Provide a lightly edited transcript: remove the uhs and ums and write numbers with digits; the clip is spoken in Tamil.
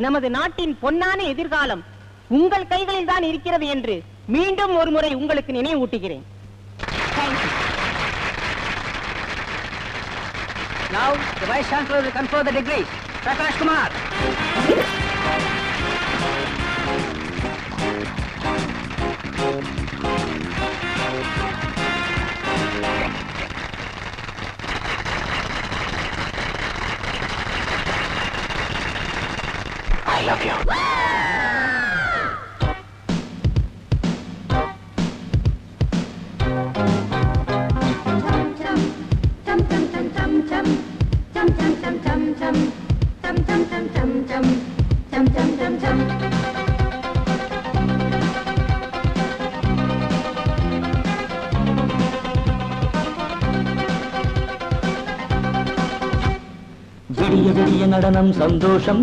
நமது நாட்டின் பொன்னான எதிர்காலம் உங்கள் கைகளில் தான் இருக்கிறது என்று மீண்டும் ஒரு முறை உங்களுக்கு நினைவூட்டுகிறேன். Now the Vice Chancellor will confer the degrees. Prakash Kumar. I love you. விடிய விடிய நடனம் சந்தோஷம்